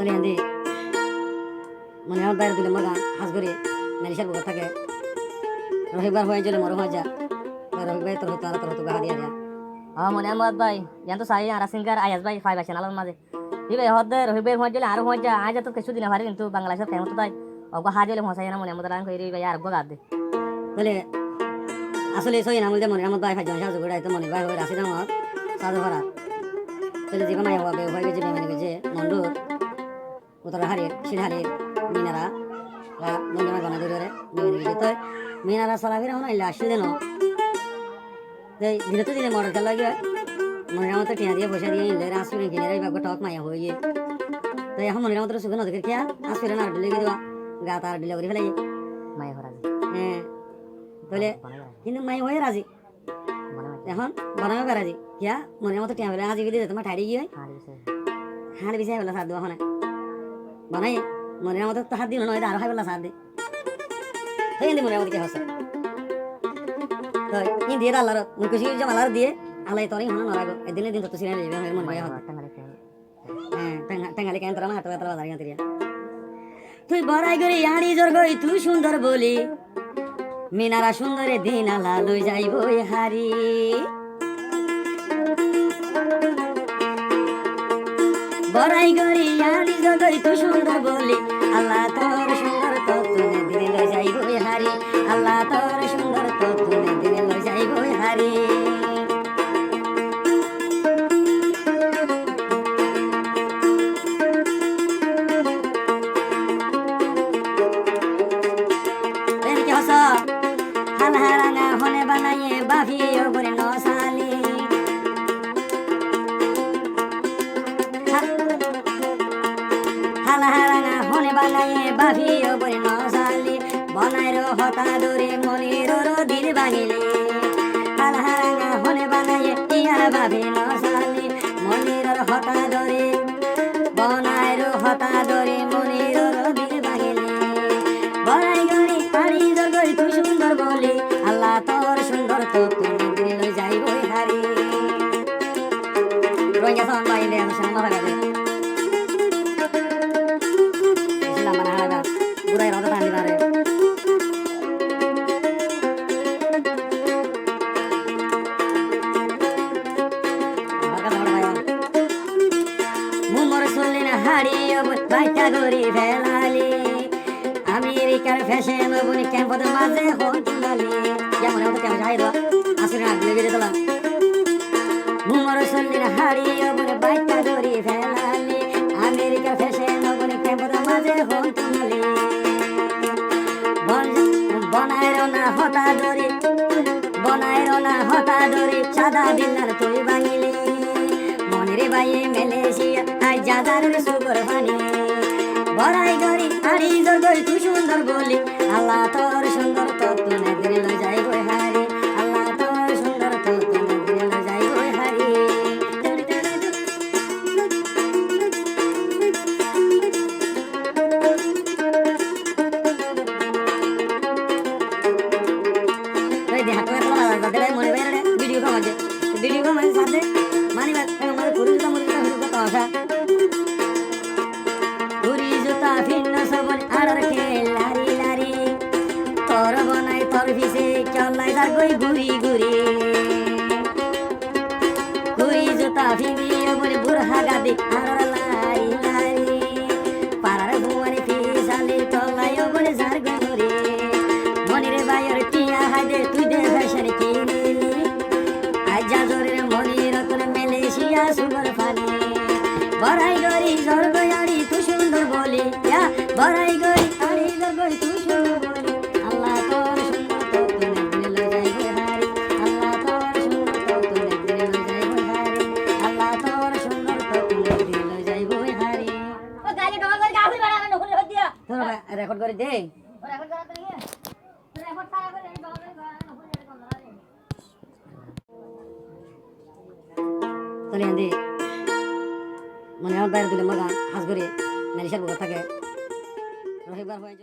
তলি হান্দি মনে আমার বাইরে দিলে মগা হাজ করে নালিশার বুকা থাকে রবিবার হয়ে চলে মরো হয়ে যা রবিবার তোর তো গাহা দিয়া দিয়া মনে আমার ভাই জান তো সাই আর সিঙ্গার আয়াস ভাই ফাইভ আছে নালার মাঝে ভাই হদ রবিবার হয়ে চলে আর হয়ে যা আজ তো কিছু দিন ভারি কিন্তু বাংলাদেশের ফেমস তো তাই অগ হাজলে হসাই না মনে আমাদের কই ভাই আর বগাদ দে তাহলে আসলে সই না মনে মনে আমার ভাই ফাইজ সাহায্য করে তো মনে ভাই হয়ে রাশি না আমার সাহায্য করা তাহলে যে মাই হওয়া হয়ে গেছে বেমানি গেছে মন্ডুর উত্তর হারির শিলহারির মিনারা বন্ধু বানা ধরে বেমানি গেছে তো মিনারা চলাফেরা হন আইলে আসলে ন ধীরে তো দিনে মডেল খেলা গিয়ে মনে মতো টিয়া দিয়ে পয়সা দিয়ে ইনলে আসলে কিনে রাই বাবা টক মাইয়া হয়ে গিয়ে তো এখন মনে মতো সুখ নদী খেয়া আসলে না ডিলে গিয়ে দেওয়া গা তার ডিলে করে ফেলাই মাই হরা হ্যাঁ তাহলে কিন্তু মাই হয়ে রাজি এখন বনামে বেড়াজি কিয়া মনে মতো টিয়া বেলা আজি দিয়ে তোমার ঠাড়ি গিয়ে হাড় বিছাই বেলা সার দেওয়া হয় বনাই মনের মতো তো হাত দিল নয় আরো হাই বেলা সার দে তো কিন্তু মনের মতো কি হচ্ছে তো ইন দিয়ে আল্লাহর মুখুশি জমা আল্লাহর দিয়ে আল্লাহ তোরই হন নরাগো এদিনে দিন তো সিনে যাবে মন ভাই হত হ্যাঁ টাঙ্গালি কেন তোরা হাত তোরা দাঁড়িয়ে তিরিয়া তুই বড়াই করে আড়ি জোর গই তুই সুন্দর বলি মিনারা সুন্দরে দিন আলা লই যাইব হারি বড়াই করি আড়ি জোর গই তুই সুন্দর বলি আল্লাহ তোর সুন্দর তো তুই দিনে লই যাইব হারি আল্লাহ তোর সুন্দর তো তুই দিনে লই যাইব হারি হালহারাঙা হনে বানাইয়ে বাভিও বলে নসালি হালহারাঙা হনে বানাইয়ে বাভিও বলে নসালি বনাইর হতা দরে মনির দিন বাঙিলে হালহারাঙা হনে বানাইয়ে ইয়ার বাভি নসালি মনির হতা দরে বনাইর হতা দরে মনির দিন বাঙিলে বড়াই গরি হারি জগই তুই সুন্দর বলি আল্লাহ তোর সুন্দর তো তুমি দিল যাইব হারি রোহিঙ্গা সন ভাই লে আমি সামনে ভাগা দে ইসলাম মানে হারা পুরাই রাত টানি মারে মুমর শুনলেন হারি বাইটা গরি ফেলালি আমেরিকার ফ্যাশন বনি ক্যাম্পের মাঝে হটলালি যেমন আমরা কেমন যাই দাও আসলে না লেগে যেতলা মুমর শুনলেন হাড়ি বনে বাইকটা ধরি ফেলালি আমেরিকার ফ্যাশন বনি ক্যাম্পের মাঝে হটলালি বনাইরো না হতা ধরি সাদা দিনার তুই বাঙিলি মনের বাইয়ে মালয়েশিয়া আই যাদারের সুগর পানি বড়াই গরি হারি জোর গরি তুই সুন্দর বলি আল্লাহ তোর সুন্দর তো তুই দিনে লই যাইব হারি আল্লাহ তোর সুন্দর তো তুই দিনে লই যাইব হারি এই দেহ তো এত লাগা দে মনে বাইরে ভিডিও কমাজে সাথে মানি বাত আমাদের পুরুষ মুরগি কথা আসা ভিন্ন সবন আড়র লারি লারি তোর বনাই তোর ভিসে চলাই দা গই ঘুরি ঘুরি ঘুরি জুতা ভিঙ্গিয়ে বলে বুড়হা গাদি আড়র লারি লারি পাড়ার বুয়ারি ফিসালি তলাই বলে ঝার ঘুরি মনিরে বাইর টিয়া হাইদে তুই দে ফ্যাশন কিনিলি আজ জাজরের মনির তোর মালয়েশিয়া সুগর ফানি বড়াই গরি জোর গয়াড়ি তুই সুন্দর বলি বড়াই গরি আড়ি গরি তুই সুন্দর বলি আল্লাহ তোর সুন্দর তো তুই দিলে যাইব হারি আল্লাহ তোর সুন্দর তো তুই দিলে যাইব হারি আল্লাহ তোর সুন্দর তো তুই দিলে যাইব হারি ও গালি ডবা করে গাহুল বাড়া না নকুল হদ দিয়া তোরা রেকর্ড করে দে রেকর্ড করা তো নিয়ে রেকর্ড সারা করে ডবা করে নকুল রেকর্ড করা তলি হান্দি মনে আমার বাইরে দিলে মগা হাজ করে নালিশার বুকা থাকে রবিবার হয়ে